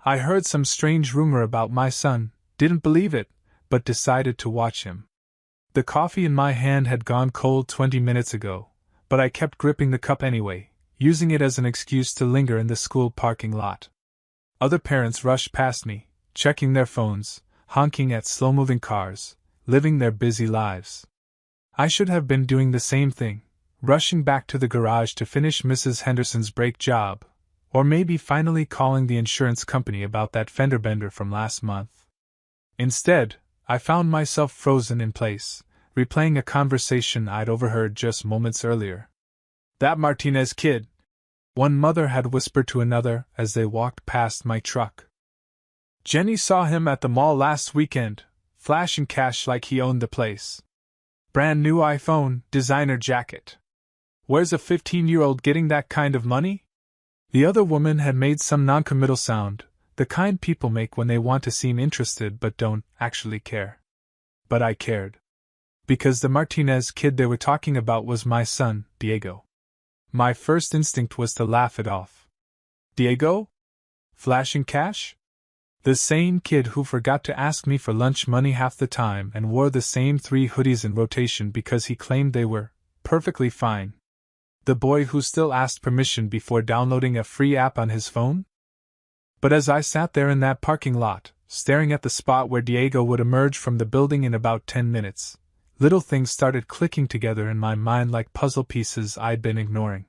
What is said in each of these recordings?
I heard some strange rumor about my son, didn't believe it, but decided to watch him. The coffee in my hand had gone cold 20 minutes ago, but I kept gripping the cup anyway, using it as an excuse to linger in the school parking lot. Other parents rushed past me, checking their phones, honking at slow-moving cars, living their busy lives. I should have been doing the same thing, rushing back to the garage to finish Mrs. Henderson's brake job, or maybe finally calling the insurance company about that fender bender from last month. Instead, I found myself frozen in place, replaying a conversation I'd overheard just moments earlier. "That Martinez kid," one mother had whispered to another as they walked past my truck. "Jenny saw him at the mall last weekend, flashing cash like he owned the place. Brand new iPhone, designer jacket. Where's a 15-year-old getting that kind of money?" The other woman had made some noncommittal sound, the kind people make when they want to seem interested but don't actually care. But I cared. Because the Martinez kid they were talking about was my son, Diego. My first instinct was to laugh it off. Diego? Flashing cash? The same kid who forgot to ask me for lunch money half the time and wore the same 3 hoodies in rotation because he claimed they were perfectly fine. The boy who still asked permission before downloading a free app on his phone? But as I sat there in that parking lot, staring at the spot where Diego would emerge from the building in about 10 minutes, little things started clicking together in my mind like puzzle pieces I'd been ignoring.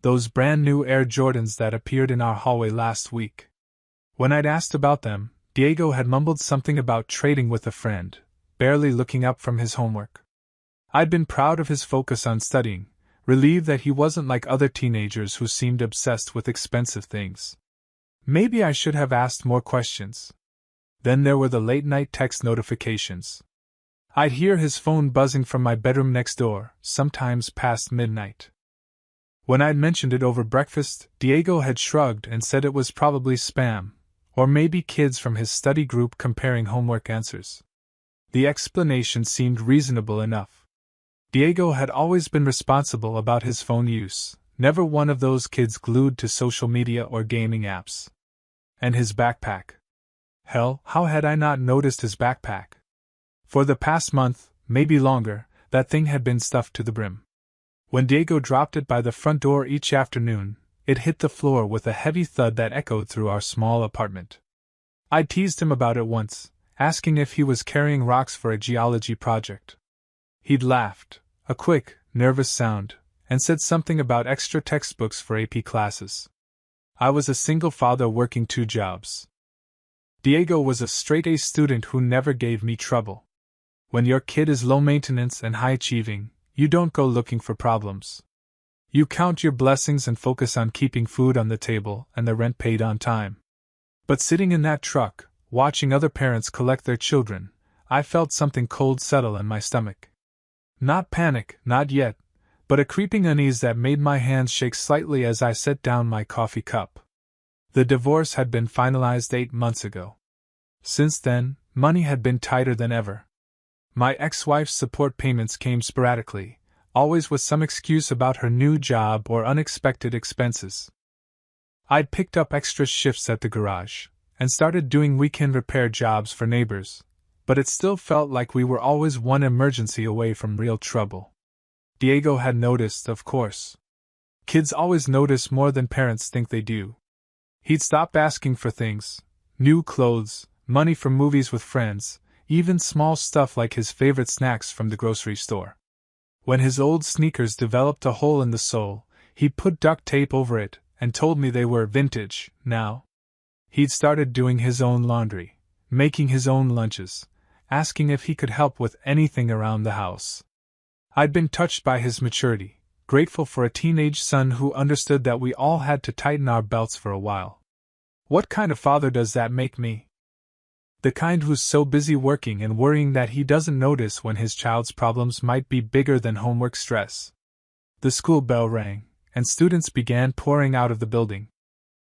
Those brand new Air Jordans that appeared in our hallway last week. When I'd asked about them, Diego had mumbled something about trading with a friend, barely looking up from his homework. I'd been proud of his focus on studying, relieved that he wasn't like other teenagers who seemed obsessed with expensive things. Maybe I should have asked more questions. Then there were the late-night text notifications. I'd hear his phone buzzing from my bedroom next door, sometimes past midnight. When I'd mentioned it over breakfast, Diego had shrugged and said it was probably spam, or maybe kids from his study group comparing homework answers. The explanation seemed reasonable enough. Diego had always been responsible about his phone use, never one of those kids glued to social media or gaming apps. And his backpack. Hell, how had I not noticed his backpack? For the past month, maybe longer, that thing had been stuffed to the brim. When Diego dropped it by the front door each afternoon, it hit the floor with a heavy thud that echoed through our small apartment. I teased him about it once, asking if he was carrying rocks for a geology project. He'd laughed, a quick, nervous sound, and said something about extra textbooks for AP classes. I was a single father working 2 jobs. Diego was a straight-A student who never gave me trouble. When your kid is low-maintenance and high-achieving, you don't go looking for problems. You count your blessings and focus on keeping food on the table and the rent paid on time. But sitting in that truck, watching other parents collect their children, I felt something cold settle in my stomach. Not panic, not yet, but a creeping unease that made my hands shake slightly as I set down my coffee cup. The divorce had been finalized 8 months ago. Since then, money had been tighter than ever. My ex-wife's support payments came sporadically, always with some excuse about her new job or unexpected expenses. I'd picked up extra shifts at the garage, and started doing weekend repair jobs for neighbors, but it still felt like we were always one emergency away from real trouble. Diego had noticed, of course. Kids always notice more than parents think they do. He'd stopped asking for things, new clothes, money for movies with friends, even small stuff like his favorite snacks from the grocery store. When his old sneakers developed a hole in the sole, he'd put duct tape over it and told me they were vintage now. He'd started doing his own laundry, making his own lunches, asking if he could help with anything around the house. I'd been touched by his maturity, grateful for a teenage son who understood that we all had to tighten our belts for a while. What kind of father does that make me? The kind who's so busy working and worrying that he doesn't notice when his child's problems might be bigger than homework stress. The school bell rang, and students began pouring out of the building.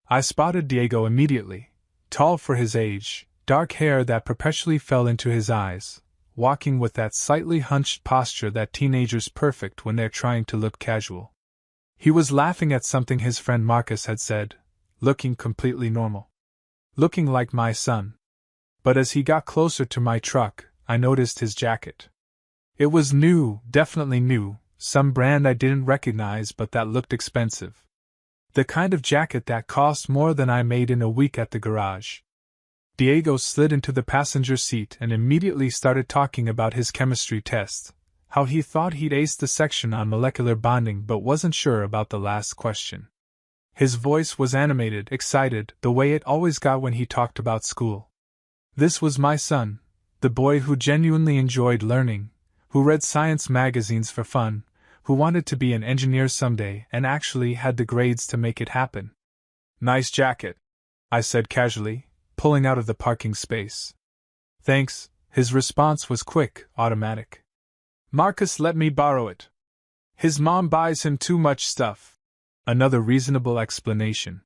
I spotted Diego immediately, tall for his age, dark hair that perpetually fell into his eyes, walking with that slightly hunched posture that teenagers perfect when they're trying to look casual. He was laughing at something his friend Marcus had said, looking completely normal. looking like my son. But as he got closer to my truck, I noticed his jacket. It was new, definitely new, some brand I didn't recognize but that looked expensive. The kind of jacket that cost more than I made in a week at the garage. Diego slid into the passenger seat and immediately started talking about his chemistry test, how he thought he'd aced the section on molecular bonding but wasn't sure about the last question. His voice was animated, excited, the way it always got when he talked about school. This was my son, the boy who genuinely enjoyed learning, who read science magazines for fun, who wanted to be an engineer someday and actually had the grades to make it happen. "Nice jacket," I said casually, pulling out of the parking space. "Thanks," his response was quick, automatic. "Marcus let me borrow it. His mom buys him too much stuff." Another reasonable explanation.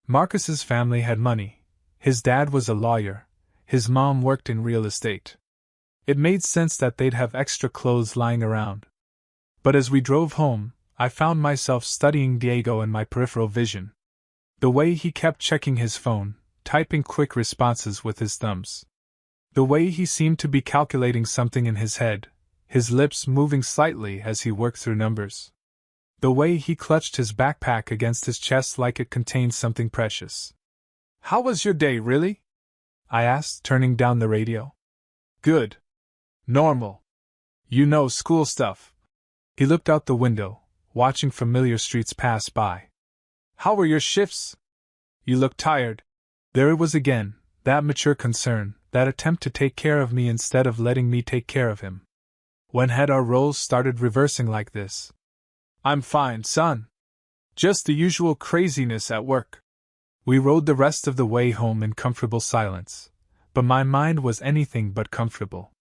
Marcus's family had money. His dad was a lawyer. His mom worked in real estate. It made sense that they'd have extra clothes lying around. But as we drove home, I found myself studying Diego in my peripheral vision. The way he kept checking his phone, typing quick responses with his thumbs. The way he seemed to be calculating something in his head, his lips moving slightly as he worked through numbers. The way he clutched his backpack against his chest like it contained something precious. "How was your day, really?" I asked, turning down the radio. "Good. Normal. You know, school stuff." He looked out the window, watching familiar streets pass by. "How were your shifts? You look tired." There it was again, that mature concern, that attempt to take care of me instead of letting me take care of him. When had our roles started reversing like this? "I'm fine, son. Just the usual craziness at work." We rode the rest of the way home in comfortable silence, but my mind was anything but comfortable.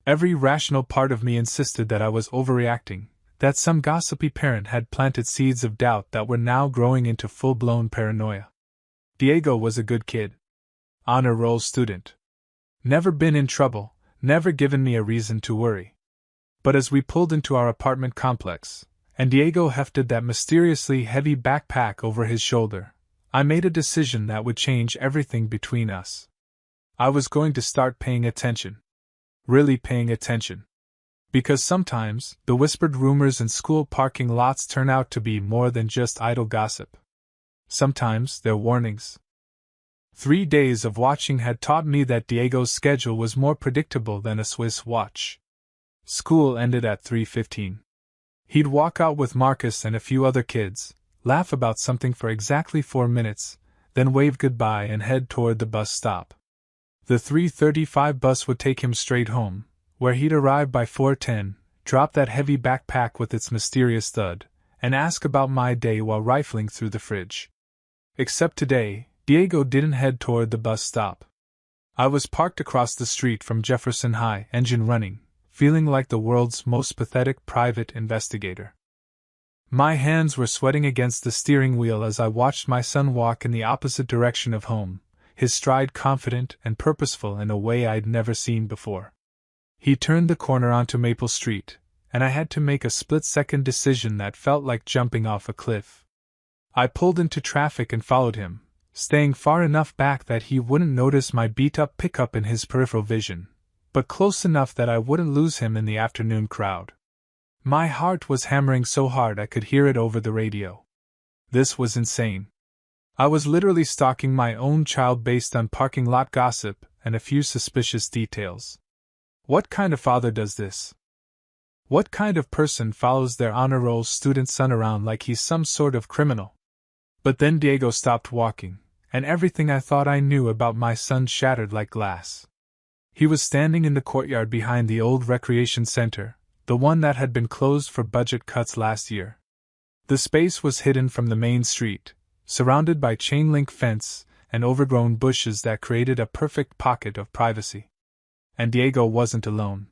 Every rational part of me insisted that I was overreacting, that some gossipy parent had planted seeds of doubt that were now growing into full-blown paranoia. Diego was a good kid. Honor roll student. Never been in trouble, never given me a reason to worry. But as we pulled into our apartment complex, and Diego hefted that mysteriously heavy backpack over his shoulder, I made a decision that would change everything between us. I was going to start paying attention. Really paying attention. Because sometimes, the whispered rumors in school parking lots turn out to be more than just idle gossip. Sometimes they're warnings. 3 days of watching had taught me that Diego's schedule was more predictable than a Swiss watch. School ended at 3:15. He'd walk out with Marcus and a few other kids, laugh about something for exactly 4 minutes, then wave goodbye and head toward the bus stop. The 3:35 bus would take him straight home, where he'd arrive by 4:10, drop that heavy backpack with its mysterious thud, and ask about my day while rifling through the fridge. Except today, Diego didn't head toward the bus stop. I was parked across the street from Jefferson High, engine running, feeling like the world's most pathetic private investigator. My hands were sweating against the steering wheel as I watched my son walk in the opposite direction of home, his stride confident and purposeful in a way I'd never seen before. He turned the corner onto Maple Street, and I had to make a split-second decision that felt like jumping off a cliff. I pulled into traffic and followed him, staying far enough back that he wouldn't notice my beat-up pickup in his peripheral vision, but close enough that I wouldn't lose him in the afternoon crowd. My heart was hammering so hard I could hear it over the radio. This was insane. I was literally stalking my own child based on parking lot gossip and a few suspicious details. What kind of father does this? What kind of person follows their honor roll student son around like he's some sort of criminal? But then Diego stopped walking, and everything I thought I knew about my son shattered like glass. He was standing in the courtyard behind the old recreation center, the one that had been closed for budget cuts last year. The space was hidden from the main street, surrounded by chain-link fence and overgrown bushes that created a perfect pocket of privacy. And Diego wasn't alone.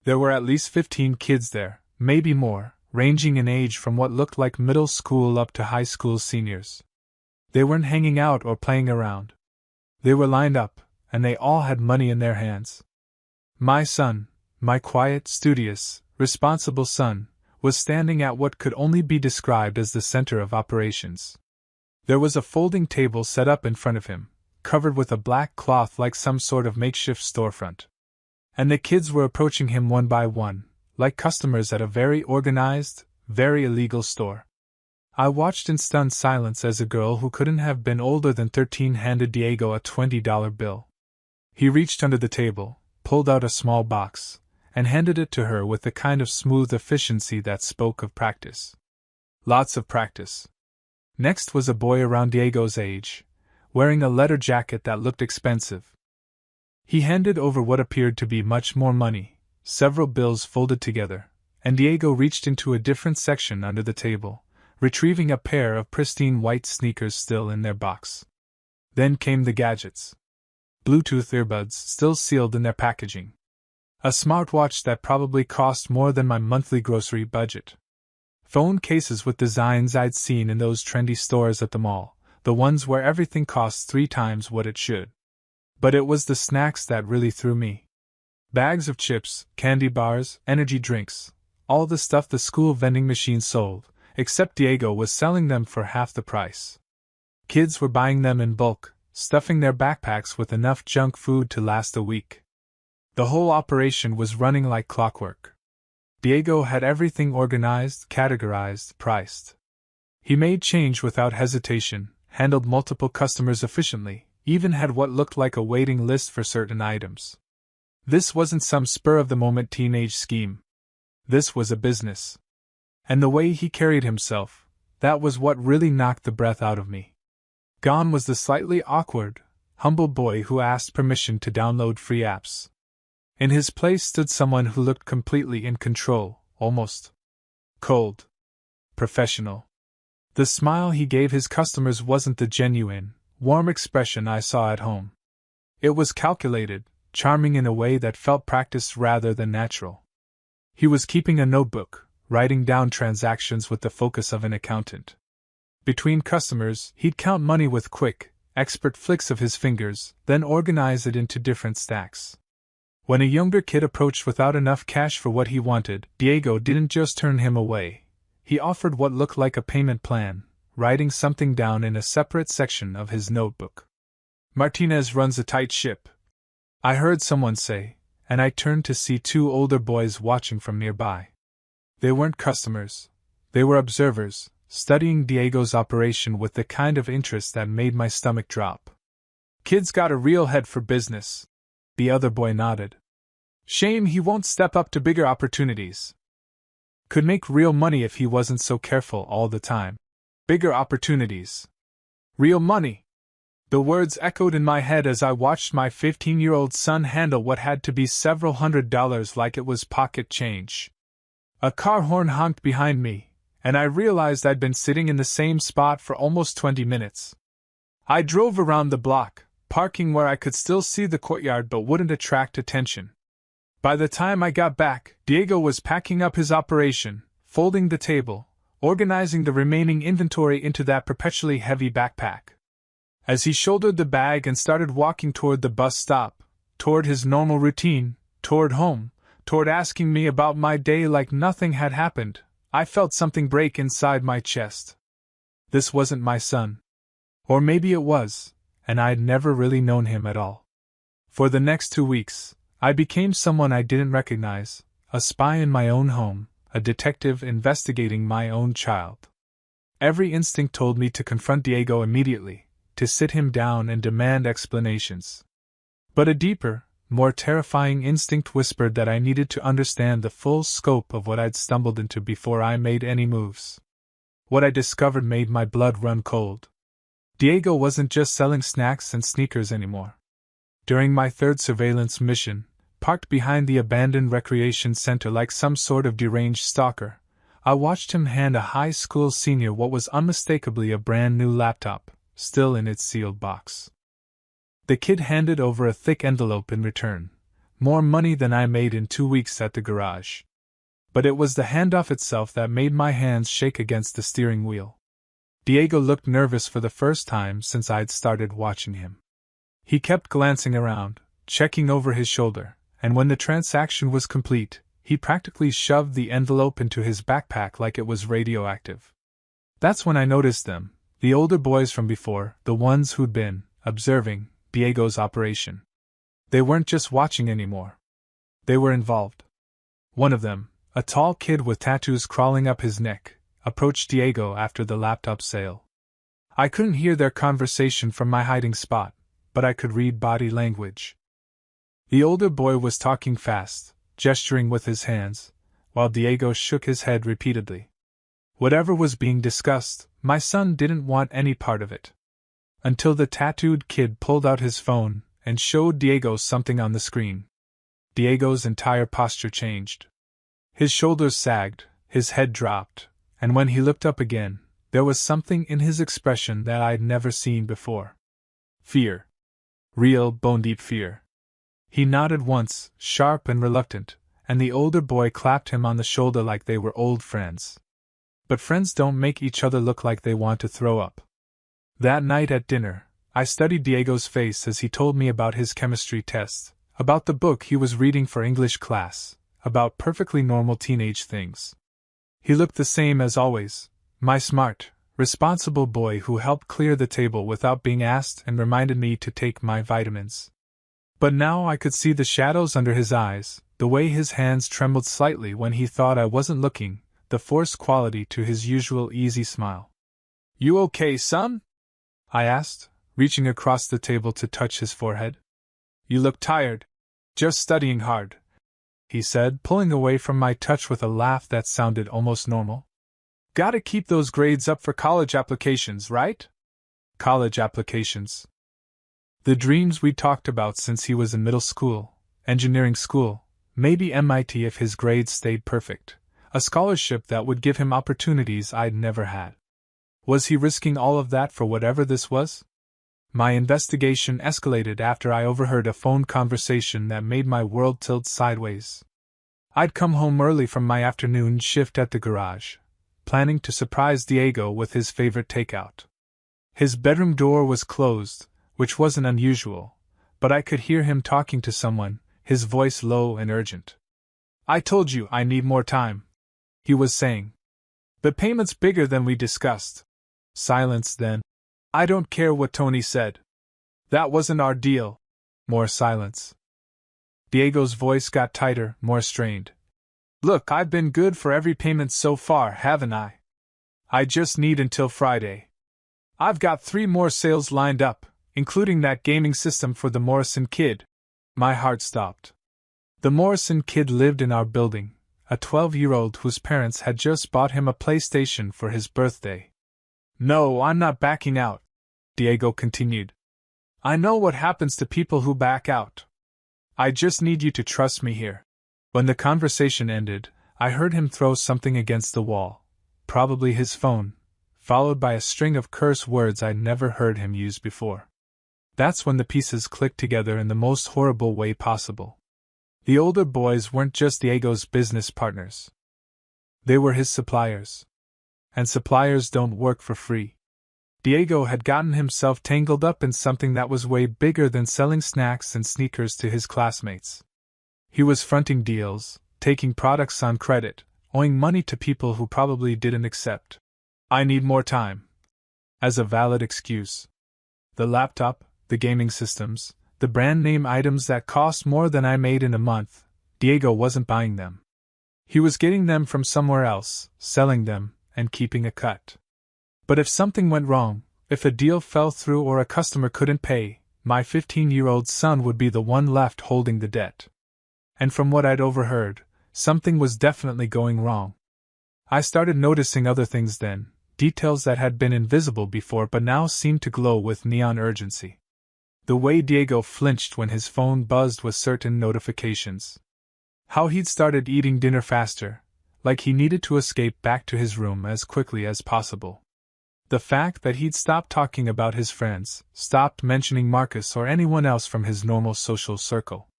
There were at least 15 kids there, maybe more, ranging in age from what looked like middle school up to high school seniors. They weren't hanging out or playing around. They were lined up, and they all had money in their hands. My son, my quiet, studious, responsible son, was standing at what could only be described as the center of operations. There was a folding table set up in front of him, covered with a black cloth like some sort of makeshift storefront. And the kids were approaching him one by one, like customers at a very organized, very illegal store. I watched in stunned silence as a girl who couldn't have been older than 13 handed Diego a $20 bill. He reached under the table, pulled out a small box, and handed it to her with the kind of smooth efficiency that spoke of practice. Lots of practice. Next was a boy around Diego's age, wearing a leather jacket that looked expensive. He handed over what appeared to be much more money, several bills folded together, and Diego reached into a different section under the table, retrieving a pair of pristine white sneakers still in their box. Then came the gadgets. Bluetooth earbuds still sealed in their packaging. A smartwatch that probably cost more than my monthly grocery budget. Phone cases with designs I'd seen in those trendy stores at the mall, the ones where everything costs 3 times what it should. But it was the snacks that really threw me. Bags of chips, candy bars, energy drinks, all the stuff the school vending machine sold, except Diego was selling them for half the price. Kids were buying them in bulk, stuffing their backpacks with enough junk food to last a week. The whole operation was running like clockwork. Diego had everything organized, categorized, priced. He made change without hesitation, handled multiple customers efficiently, even had what looked like a waiting list for certain items. This wasn't some spur-of-the-moment teenage scheme. This was a business. And the way he carried himself, that was what really knocked the breath out of me. Gone was the slightly awkward, humble boy who asked permission to download free apps. In his place stood someone who looked completely in control, almost cold, professional. The smile he gave his customers wasn't the genuine, warm expression I saw at home. It was calculated, charming in a way that felt practiced rather than natural. He was keeping a notebook, writing down transactions with the focus of an accountant. Between customers, he'd count money with quick, expert flicks of his fingers, then organize it into different stacks. When a younger kid approached without enough cash for what he wanted, Diego didn't just turn him away. He offered what looked like a payment plan, writing something down in a separate section of his notebook. Martinez runs a tight ship, I heard someone say, and I turned to see 2 older boys watching from nearby. They weren't customers. They were observers, studying Diego's operation with the kind of interest that made my stomach drop. Kid's got a real head for business. The other boy nodded. Shame he won't step up to bigger opportunities. Could make real money if he wasn't so careful all the time. Bigger opportunities. Real money. The words echoed in my head as I watched my 15-year-old son handle what had to be several $100s like it was pocket change. A car horn honked behind me, and I realized I'd been sitting in the same spot for almost 20 minutes. I drove around the block, parking where I could still see the courtyard but wouldn't attract attention. By the time I got back, Diego was packing up his operation, folding the table, organizing the remaining inventory into that perpetually heavy backpack. As he shouldered the bag and started walking toward the bus stop, toward his normal routine, toward home, toward asking me about my day like nothing had happened, I felt something break inside my chest. This wasn't my son. Or maybe it was, and I'd never really known him at all. For the next 2 weeks, I became someone I didn't recognize, a spy in my own home, a detective investigating my own child. Every instinct told me to confront Diego immediately, to sit him down and demand explanations. But a deeper, more terrifying instinct whispered that I needed to understand the full scope of what I'd stumbled into before I made any moves. What I discovered made my blood run cold. Diego wasn't just selling snacks and sneakers anymore. During my 3rd surveillance mission, parked behind the abandoned recreation center like some sort of deranged stalker, I watched him hand a high school senior what was unmistakably a brand new laptop, still in its sealed box. The kid handed over a thick envelope in return, more money than I made in 2 weeks at the garage. But it was the handoff itself that made my hands shake against the steering wheel. Diego looked nervous for the first time since I'd started watching him. He kept glancing around, checking over his shoulder, and when the transaction was complete, he practically shoved the envelope into his backpack like it was radioactive. That's when I noticed them. The older boys from before, the ones who'd been observing, Diego's operation. They weren't just watching anymore. They were involved. One of them, a tall kid with tattoos crawling up his neck, approached Diego after the laptop sale. I couldn't hear their conversation from my hiding spot, but I could read body language. The older boy was talking fast, gesturing with his hands, while Diego shook his head repeatedly. Whatever was being discussed, my son didn't want any part of it. Until the tattooed kid pulled out his phone and showed Diego something on the screen. Diego's entire posture changed. His shoulders sagged, his head dropped, and when he looked up again, there was something in his expression that I'd never seen before. Fear. Real, bone-deep fear. He nodded once, sharp and reluctant, and the older boy clapped him on the shoulder like they were old friends. But friends don't make each other look like they want to throw up. That night at dinner, I studied Diego's face as he told me about his chemistry test, about the book he was reading for English class, about perfectly normal teenage things. He looked the same as always, my smart, responsible boy who helped clear the table without being asked and reminded me to take my vitamins. But now I could see the shadows under his eyes, the way his hands trembled slightly when he thought I wasn't looking, the forced quality to his usual easy smile. "You okay, son?" I asked, reaching across the table to touch his forehead. "You look tired. Just studying hard," he said, pulling away from my touch with a laugh that sounded almost normal. "Gotta keep those grades up for college applications, right?" College applications. The dreams we'd talked about since he was in middle school, engineering school, maybe MIT if his grades stayed perfect, a scholarship that would give him opportunities I'd never had. Was he risking all of that for whatever this was? My investigation escalated after I overheard a phone conversation that made my world tilt sideways. I'd come home early from my afternoon shift at the garage, planning to surprise Diego with his favorite takeout. His bedroom door was closed, which wasn't unusual, but I could hear him talking to someone, his voice low and urgent. "I told you I need more time," he was saying. "The payment's bigger than we discussed." Silence then. "I don't care what Tony said. That wasn't our deal." More silence. Diego's voice got tighter, more strained. "Look, I've been good for every payment so far, haven't I? I just need until Friday. I've got 3 more sales lined up, including that gaming system for the Morrison kid." My heart stopped. The Morrison kid lived in our building, a 12-year-old whose parents had just bought him a PlayStation for his birthday. "No, I'm not backing out," Diego continued. "I know what happens to people who back out. I just need you to trust me here." When the conversation ended, I heard him throw something against the wall, probably his phone, followed by a string of curse words I'd never heard him use before. That's when the pieces clicked together in the most horrible way possible. The older boys weren't just Diego's business partners. They were his suppliers. And suppliers don't work for free. Diego had gotten himself tangled up in something that was way bigger than selling snacks and sneakers to his classmates. He was fronting deals, taking products on credit, owing money to people who probably didn't accept "I need more time" as a valid excuse. The laptop, the gaming systems, the brand name items that cost more than I made in a month, Diego wasn't buying them. He was getting them from somewhere else, selling them, and keeping a cut. But if something went wrong, if a deal fell through or a customer couldn't pay, my 15-year-old son would be the one left holding the debt. And from what I'd overheard, something was definitely going wrong. I started noticing other things then, details that had been invisible before but now seemed to glow with neon urgency. The way Diego flinched when his phone buzzed with certain notifications. How he'd started eating dinner faster, like he needed to escape back to his room as quickly as possible. The fact that he'd stopped talking about his friends, stopped mentioning Marcus or anyone else from his normal social circle.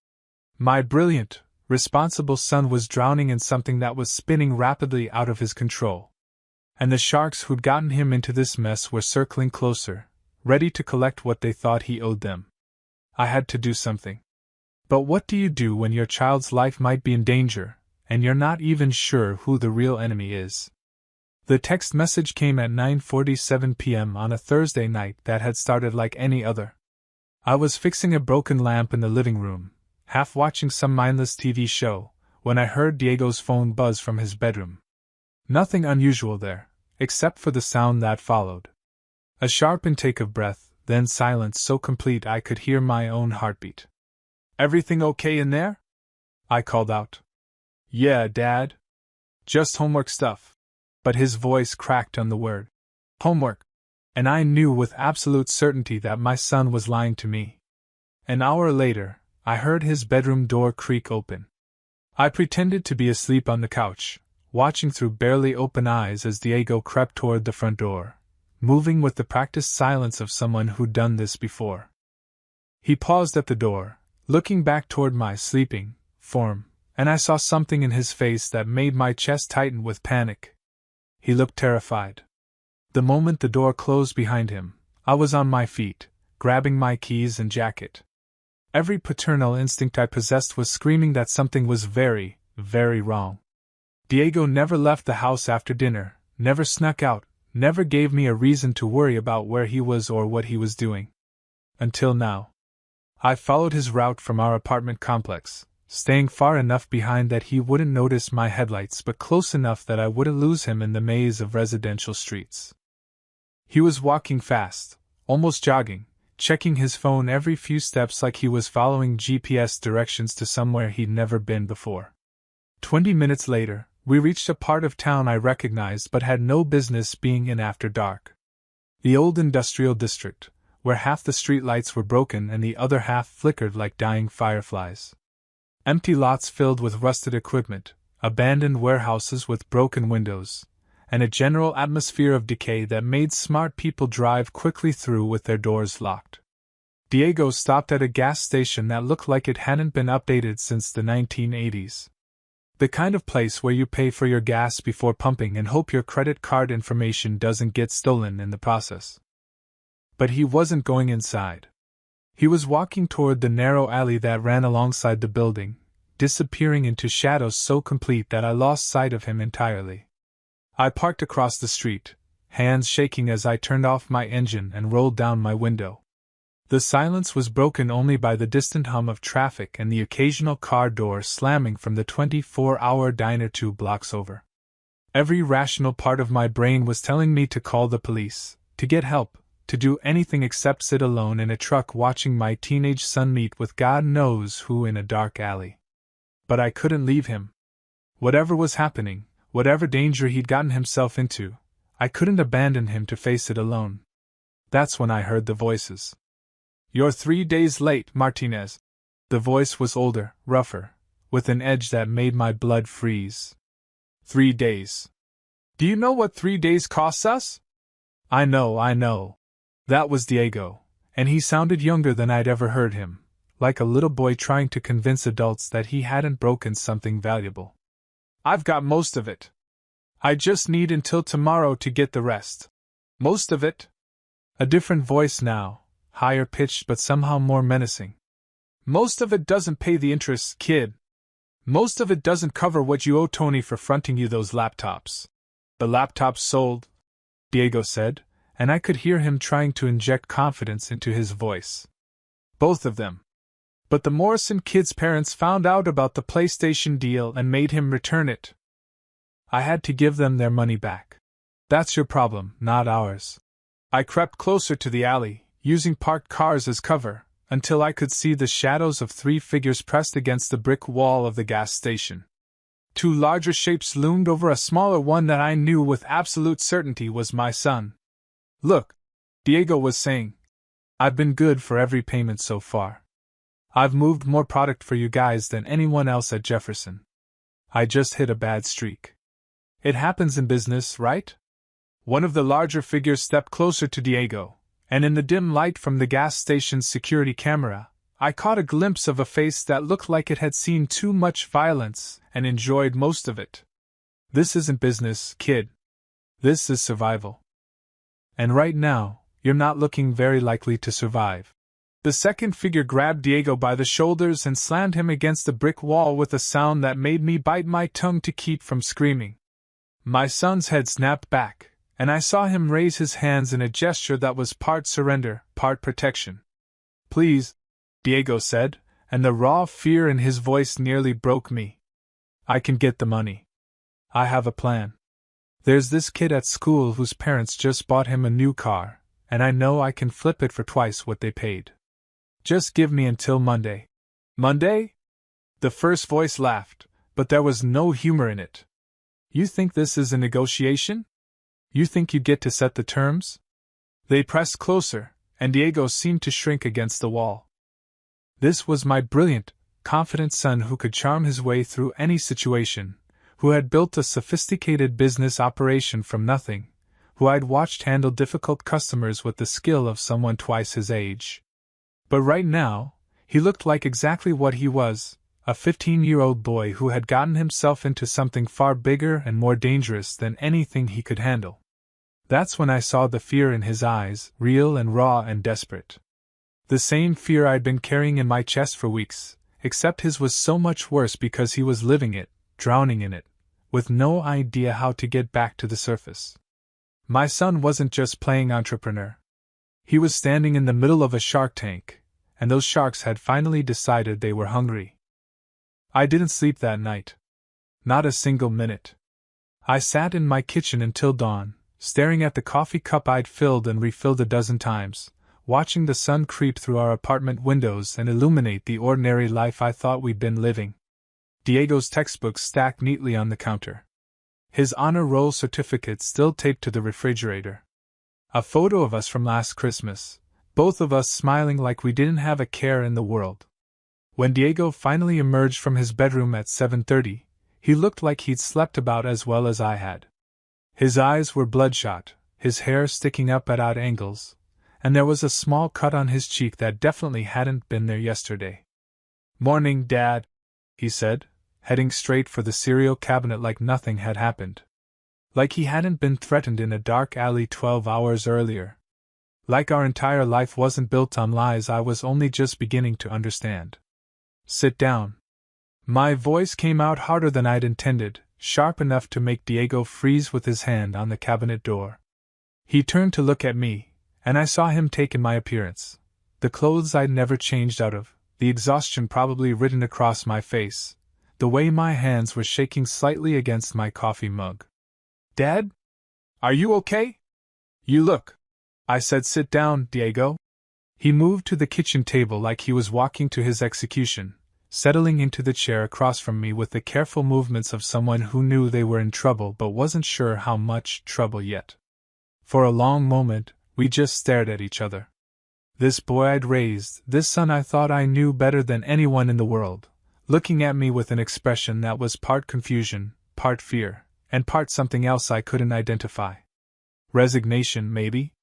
My brilliant, responsible son was drowning in something that was spinning rapidly out of his control. And the sharks who'd gotten him into this mess were circling closer, ready to collect what they thought he owed them. I had to do something. But what do you do when your child's life might be in danger, and you're not even sure who the real enemy is? The text message came at 9:47 p.m. on a Thursday night that had started like any other. I was fixing a broken lamp in the living room, half watching some mindless TV show, when I heard Diego's phone buzz from his bedroom. Nothing unusual there, except for the sound that followed. A sharp intake of breath, then silence so complete I could hear my own heartbeat. "Everything okay in there?" I called out. "Yeah, Dad. Just homework stuff." But his voice cracked on the word homework, and I knew with absolute certainty that my son was lying to me. An hour later, I heard his bedroom door creak open. I pretended to be asleep on the couch, watching through barely open eyes as Diego crept toward the front door, moving with the practiced silence of someone who'd done this before. He paused at the door, looking back toward my sleeping form, and I saw something in his face that made my chest tighten with panic. He looked terrified. The moment the door closed behind him, I was on my feet, grabbing my keys and jacket. Every paternal instinct I possessed was screaming that something was very, very wrong. Diego never left the house after dinner, never snuck out, never gave me a reason to worry about where he was or what he was doing. Until now. I followed his route from our apartment complex, staying far enough behind that he wouldn't notice my headlights but close enough that I wouldn't lose him in the maze of residential streets. He was walking fast, almost jogging, checking his phone every few steps like he was following GPS directions to somewhere he'd never been before. 20 minutes later, we reached a part of town I recognized but had no business being in after dark. The old industrial district, where half the streetlights were broken and the other half flickered like dying fireflies. Empty lots filled with rusted equipment, abandoned warehouses with broken windows, and a general atmosphere of decay that made smart people drive quickly through with their doors locked. Diego stopped at a gas station that looked like it hadn't been updated since the 1980s. The kind of place where you pay for your gas before pumping and hope your credit card information doesn't get stolen in the process. But he wasn't going inside. He was walking toward the narrow alley that ran alongside the building, disappearing into shadows so complete that I lost sight of him entirely. I parked across the street, hands shaking as I turned off my engine and rolled down my window. The silence was broken only by the distant hum of traffic and the occasional car door slamming from the 24-hour diner 2 blocks over. Every rational part of my brain was telling me to call the police, to get help, to do anything except sit alone in a truck watching my teenage son meet with God knows who in a dark alley. But I couldn't leave him. Whatever was happening, whatever danger he'd gotten himself into, I couldn't abandon him to face it alone. That's when I heard the voices. "You're 3 days late, Martinez." The voice was older, rougher, with an edge that made my blood freeze. 3 days. "Do you know what 3 days costs us?" I know. That was Diego, and he sounded younger than I'd ever heard him, like a little boy trying to convince adults that he hadn't broken something valuable. "I've got most of it. I just need until tomorrow to get the rest." "Most of it?" A different voice now, higher pitched but somehow more menacing. "Most of it doesn't pay the interest, kid. Most of it doesn't cover what you owe Tony for fronting you those laptops." "The laptops sold," Diego said, and I could hear him trying to inject confidence into his voice. "Both of them. But the Morrison kid's parents found out about the PlayStation deal and made him return it. I had to give them their money back. That's your problem, not ours." I crept closer to the alley, using parked cars as cover, until I could see the shadows of 3 figures pressed against the brick wall of the gas station. 2 larger shapes loomed over a smaller one that I knew with absolute certainty was my son. "Look," Diego was saying. "I've been good for every payment so far. I've moved more product for you guys than anyone else at Jefferson. I just hit a bad streak. It happens in business, right?" One of the larger figures stepped closer to Diego, and in the dim light from the gas station's security camera, I caught a glimpse of a face that looked like it had seen too much violence and enjoyed most of it. "This isn't business, kid. This is survival. And right now, you're not looking very likely to survive." The second figure grabbed Diego by the shoulders and slammed him against the brick wall with a sound that made me bite my tongue to keep from screaming. My son's head snapped back, and I saw him raise his hands in a gesture that was part surrender, part protection. Please, Diego said, and the raw fear in his voice nearly broke me. I can get the money. I have a plan. There's this kid at school whose parents just bought him a new car, and I know I can flip it for twice what they paid. Just give me until Monday. Monday? The first voice laughed, but there was no humor in it. You think this is a negotiation? You think you get to set the terms? They pressed closer, and Diego seemed to shrink against the wall. This was my brilliant, confident son who could charm his way through any situation, who had built a sophisticated business operation from nothing, who I'd watched handle difficult customers with the skill of someone twice his age. But right now, he looked like exactly what he was, a 15-year-old boy who had gotten himself into something far bigger and more dangerous than anything he could handle. That's when I saw the fear in his eyes, real and raw and desperate. The same fear I'd been carrying in my chest for weeks, except his was so much worse because he was living it, drowning in it, with no idea how to get back to the surface. My son wasn't just playing entrepreneur. He was standing in the middle of a shark tank, and those sharks had finally decided they were hungry. I didn't sleep that night. Not a single minute. I sat in my kitchen until dawn, staring at the coffee cup I'd filled and refilled a dozen times, watching the sun creep through our apartment windows and illuminate the ordinary life I thought we'd been living. Diego's textbooks stacked neatly on the counter. His honor roll certificate still taped to the refrigerator. A photo of us from last Christmas, both of us smiling like we didn't have a care in the world. When Diego finally emerged from his bedroom at 7:30, he looked like he'd slept about as well as I had. His eyes were bloodshot, his hair sticking up at odd angles, and there was a small cut on his cheek that definitely hadn't been there yesterday. "Morning, Dad," he said, heading straight for the cereal cabinet like nothing had happened. Like he hadn't been threatened in a dark alley 12 hours earlier. Like our entire life wasn't built on lies I was only just beginning to understand. "Sit down." My voice came out harder than I'd intended, sharp enough to make Diego freeze with his hand on the cabinet door. He turned to look at me, and I saw him take in my appearance, the clothes I'd never changed out of, the exhaustion probably written across my face, the way my hands were shaking slightly against my coffee mug. "Dad? Are you okay? You look." I said, "Sit down, Diego." He moved to the kitchen table like he was walking to his execution, settling into the chair across from me with the careful movements of someone who knew they were in trouble but wasn't sure how much trouble yet. For a long moment, we just stared at each other. This boy I'd raised, this son I thought I knew better than anyone in the world, looking at me with an expression that was part confusion, part fear, and part something else I couldn't identify. Resignation, maybe?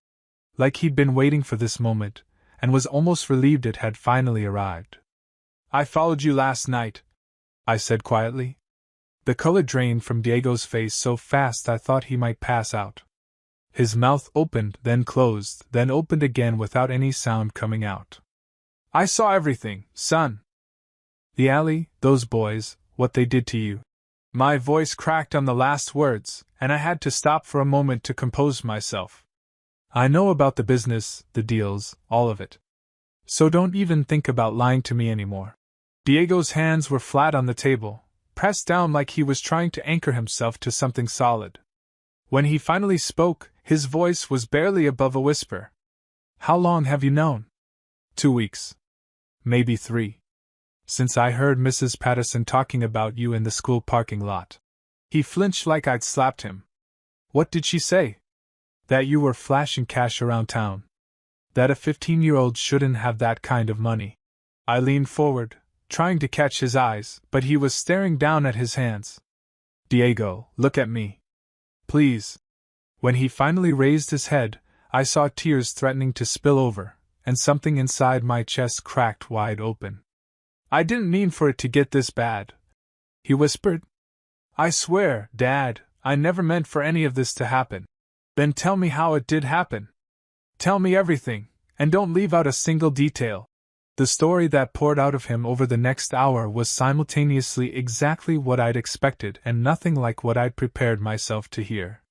Like he'd been waiting for this moment, and was almost relieved it had finally arrived. "I followed you last night," I said quietly. The color drained from Diego's face so fast I thought he might pass out. His mouth opened, then closed, then opened again without any sound coming out. "I saw everything, son. The alley, those boys, what they did to you." My voice cracked on the last words, and I had to stop for a moment to compose myself. "I know about the business, the deals, all of it. So don't even think about lying to me anymore." Diego's hands were flat on the table, pressed down like he was trying to anchor himself to something solid. When he finally spoke, his voice was barely above a whisper. "How long have you known?" 2 weeks. Maybe 3. Since I heard Mrs. Patterson talking about you in the school parking lot." He flinched like I'd slapped him. "What did she say?" "That you were flashing cash around town. That a 15-year-old shouldn't have that kind of money." I leaned forward, trying to catch his eyes, but he was staring down at his hands. "Diego, look at me. Please." When he finally raised his head, I saw tears threatening to spill over, and something inside my chest cracked wide open. "I didn't mean for it to get this bad," he whispered. "I swear, Dad, I never meant for any of this to happen." "Then tell me how it did happen. Tell me everything, and don't leave out a single detail." The story that poured out of him over the next hour was simultaneously exactly what I'd expected and nothing like what I'd prepared myself to hear.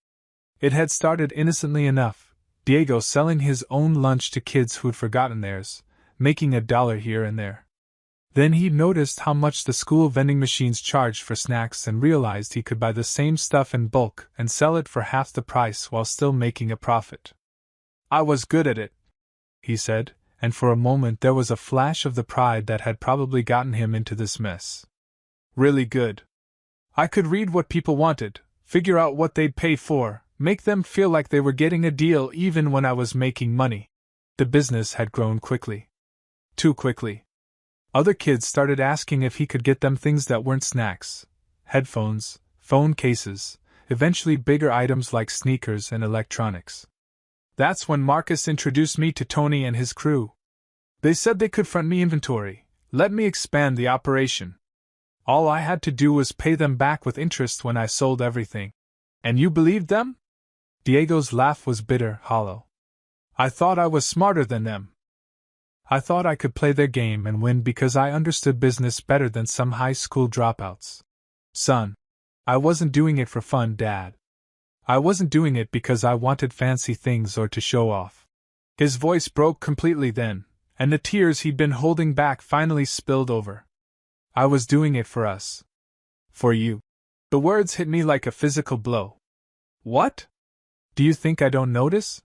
It had started innocently enough, Diego selling his own lunch to kids who'd forgotten theirs, making $1 here and there. Then he noticed how much the school vending machines charged for snacks and realized he could buy the same stuff in bulk and sell it for half the price while still making a profit. I was good at it, he said, and for a moment there was a flash of the pride that had probably gotten him into this mess. Really good. I could read what people wanted, figure out what they'd pay for, make them feel like they were getting a deal even when I was making money. The business had grown quickly. Too quickly. Other kids started asking if he could get them things that weren't snacks, headphones, phone cases, eventually bigger items like sneakers and electronics. That's when Marcus introduced me to Tony and his crew. They said they could front me inventory, let me expand the operation. All I had to do was pay them back with interest when I sold everything. And you believed them? Diego's laugh was bitter, hollow. I thought I was smarter than them. I thought I could play their game and win because I understood business better than some high school dropouts. Son, I wasn't doing it for fun, Dad. I wasn't doing it because I wanted fancy things or to show off. His voice broke completely then, and the tears he'd been holding back finally spilled over. I was doing it for us. For you. The words hit me like a physical blow. What? Do you think I don't notice?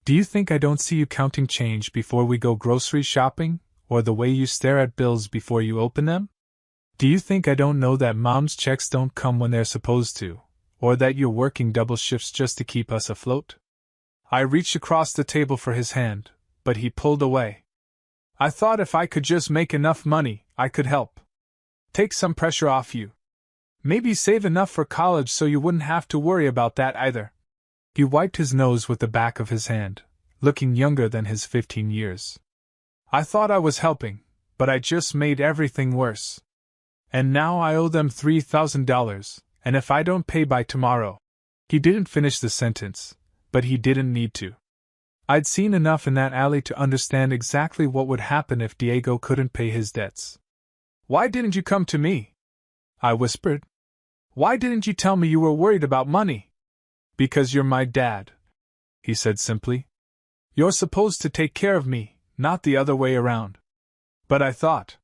Do you think I don't see you counting change before we go grocery shopping, or the way you stare at bills before you open them? Do you think I don't know that Mom's checks don't come when they're supposed to, or that you're working double shifts just to keep us afloat? I reached across the table for his hand, but he pulled away. I thought if I could just make enough money, I could help. Take some pressure off you. Maybe save enough for college so you wouldn't have to worry about that either. He wiped his nose with the back of his hand, looking younger than his 15 years. I thought I was helping, but I just made everything worse. And now I owe them $3,000, and if I don't pay by tomorrow... He didn't finish the sentence, but he didn't need to. I'd seen enough in that alley to understand exactly what would happen if Diego couldn't pay his debts. Why didn't you come to me? I whispered. Why didn't you tell me you were worried about money? Because you're my dad, he said simply. You're supposed to take care of me, not the other way around. But I thought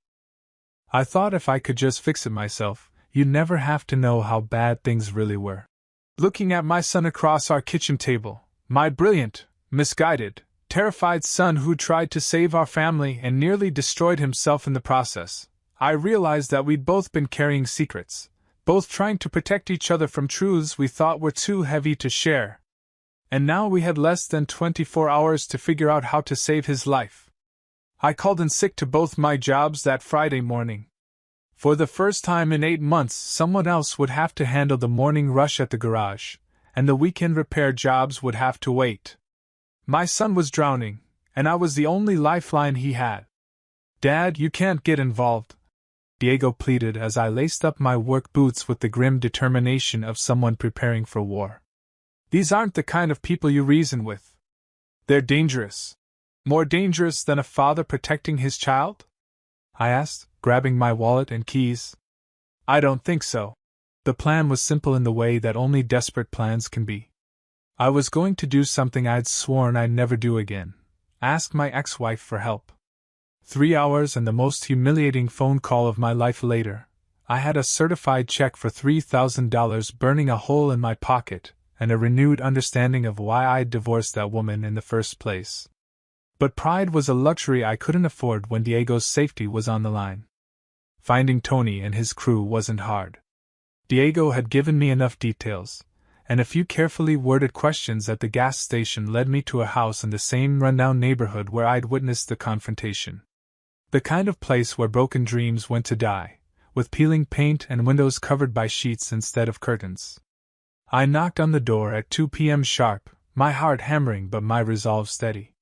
if I could just fix it myself, you'd never have to know how bad things really were. Looking at my son across our kitchen table, my brilliant, misguided, terrified son who tried to save our family and nearly destroyed himself in the process, I realized that we'd both been carrying secrets, both trying to protect each other from truths we thought were too heavy to share. And now we had less than 24 hours to figure out how to save his life. I called in sick to both my jobs that Friday morning. For the first time in 8 months, someone else would have to handle the morning rush at the garage, and the weekend repair jobs would have to wait. My son was drowning, and I was the only lifeline he had. Dad, you can't get involved, Diego pleaded as I laced up my work boots with the grim determination of someone preparing for war. These aren't the kind of people you reason with. They're dangerous. More dangerous than a father protecting his child? I asked, grabbing my wallet and keys. I don't think so. The plan was simple in the way that only desperate plans can be. I was going to do something I'd sworn I'd never do again. Ask my ex-wife for help. 3 hours and the most humiliating phone call of my life later, I had a certified check for $3,000 burning a hole in my pocket, and a renewed understanding of why I'd divorced that woman in the first place. But pride was a luxury I couldn't afford when Diego's safety was on the line. Finding Tony and his crew wasn't hard. Diego had given me enough details, and a few carefully worded questions at the gas station led me to a house in the same rundown neighborhood where I'd witnessed the confrontation. The kind of place where broken dreams went to die, with peeling paint and windows covered by sheets instead of curtains. I knocked on the door at 2 p.m. sharp, my heart hammering but my resolve steady.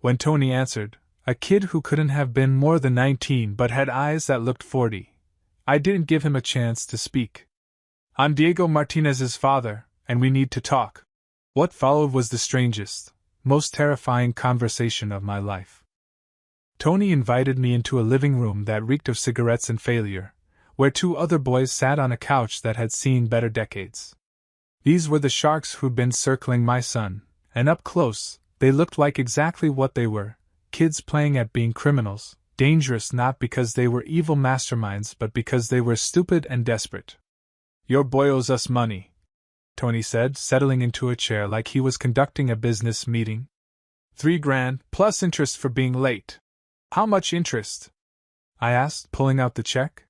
When Tony answered, a kid who couldn't have been more than 19 but had eyes that looked 40, I didn't give him a chance to speak. I'm Diego Martinez's father, and we need to talk. What followed was the strangest, most terrifying conversation of my life. Tony invited me into a living room that reeked of cigarettes and failure, where 2 other boys sat on a couch that had seen better decades. These were the sharks who'd been circling my son, and up close, they looked like exactly what they were, kids playing at being criminals, dangerous not because they were evil masterminds but because they were stupid and desperate. Your boy owes us money, Tony said, settling into a chair like he was conducting a business meeting. $3,000, plus interest for being late. How much interest? I asked, pulling out the check.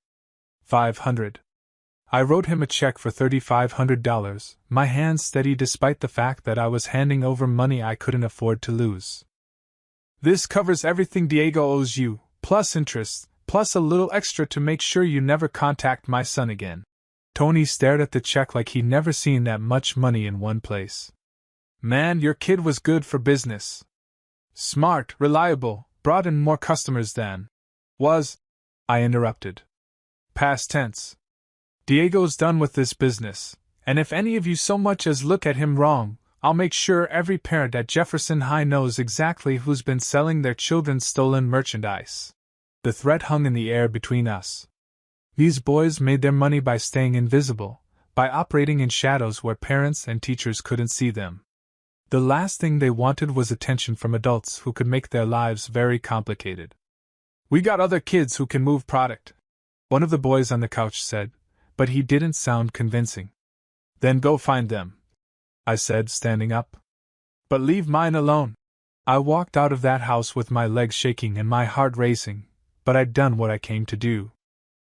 $500. I wrote him a check for $3,500, my hands steady despite the fact that I was handing over money I couldn't afford to lose. This covers everything Diego owes you, plus interest, plus a little extra to make sure you never contact my son again. Tony stared at the check like he'd never seen that much money in one place. Man, your kid was good for business. Smart, reliable, brought in more customers than was. I interrupted. Past tense. Diego's done with this business, and if any of you so much as look at him wrong, I'll make sure every parent at Jefferson High knows exactly who's been selling their children stolen merchandise. The threat hung in the air between us. These boys made their money by staying invisible, by operating in shadows where parents and teachers couldn't see them. The last thing they wanted was attention from adults who could make their lives very complicated. We got other kids who can move product, one of the boys on the couch said, but he didn't sound convincing. Then go find them, I said, standing up. But leave mine alone. I walked out of that house with my legs shaking and my heart racing, but I'd done what I came to do.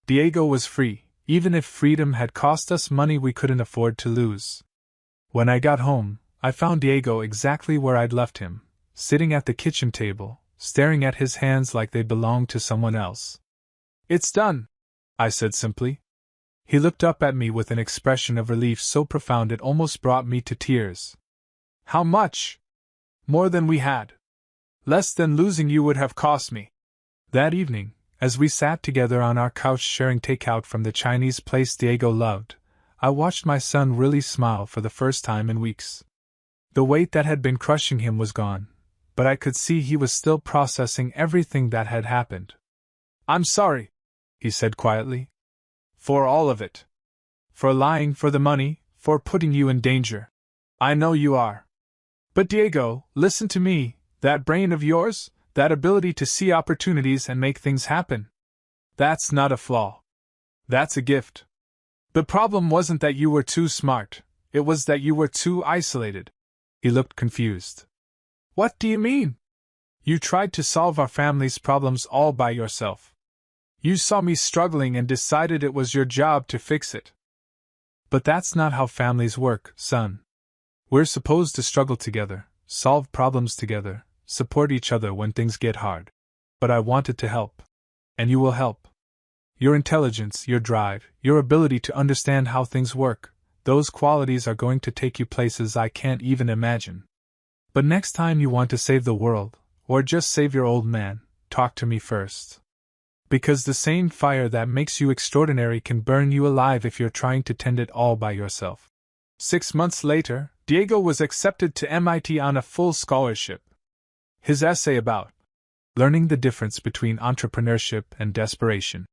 Diego was free, even if freedom had cost us money we couldn't afford to lose. When I got home, I found Diego exactly where I'd left him, sitting at the kitchen table, staring at his hands like they belonged to someone else. It's done, I said simply. He looked up at me with an expression of relief so profound it almost brought me to tears. How much? More than we had. Less than losing you would have cost me. That evening, as we sat together on our couch sharing takeout from the Chinese place Diego loved, I watched my son really smile for the first time in weeks. The weight that had been crushing him was gone, but I could see he was still processing everything that had happened. I'm sorry, he said quietly. For all of it. For lying for the money, for putting you in danger. I know you are. But Diego, listen to me, that brain of yours, that ability to see opportunities and make things happen. That's not a flaw. That's a gift. The problem wasn't that you were too smart, it was that you were too isolated. He looked confused. What do you mean? You tried to solve our family's problems all by yourself. You saw me struggling and decided it was your job to fix it. But that's not how families work, son. We're supposed to struggle together, solve problems together, support each other when things get hard. But I wanted to help. And you will help. Your intelligence, your drive, your ability to understand how things work, those qualities are going to take you places I can't even imagine. But next time you want to save the world, or just save your old man, talk to me first. Because the same fire that makes you extraordinary can burn you alive if you're trying to tend it all by yourself. 6 months later, Diego was accepted to MIT on a full scholarship. His essay about learning the difference between entrepreneurship and desperation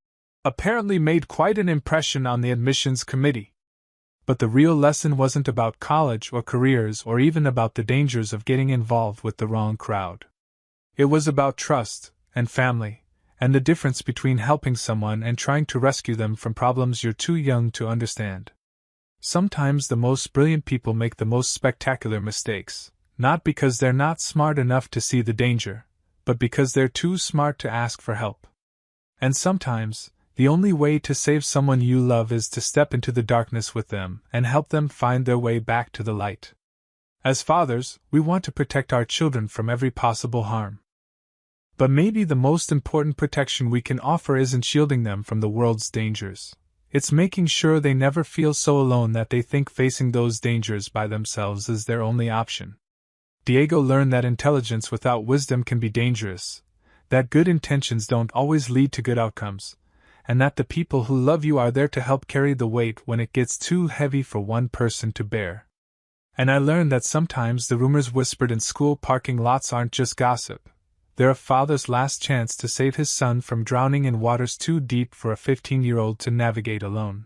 apparently made quite an impression on the admissions committee. But the real lesson wasn't about college or careers or even about the dangers of getting involved with the wrong crowd. It was about trust and family, and the difference between helping someone and trying to rescue them from problems you're too young to understand. Sometimes the most brilliant people make the most spectacular mistakes, not because they're not smart enough to see the danger, but because they're too smart to ask for help. And sometimes, the only way to save someone you love is to step into the darkness with them and help them find their way back to the light. As fathers, we want to protect our children from every possible harm. But maybe the most important protection we can offer isn't shielding them from the world's dangers. It's making sure they never feel so alone that they think facing those dangers by themselves is their only option. Diego learned that intelligence without wisdom can be dangerous, that good intentions don't always lead to good outcomes, and that the people who love you are there to help carry the weight when it gets too heavy for one person to bear. And I learned that sometimes the rumors whispered in school parking lots aren't just gossip. They're a father's last chance to save his son from drowning in waters too deep for a 15-year-old to navigate alone.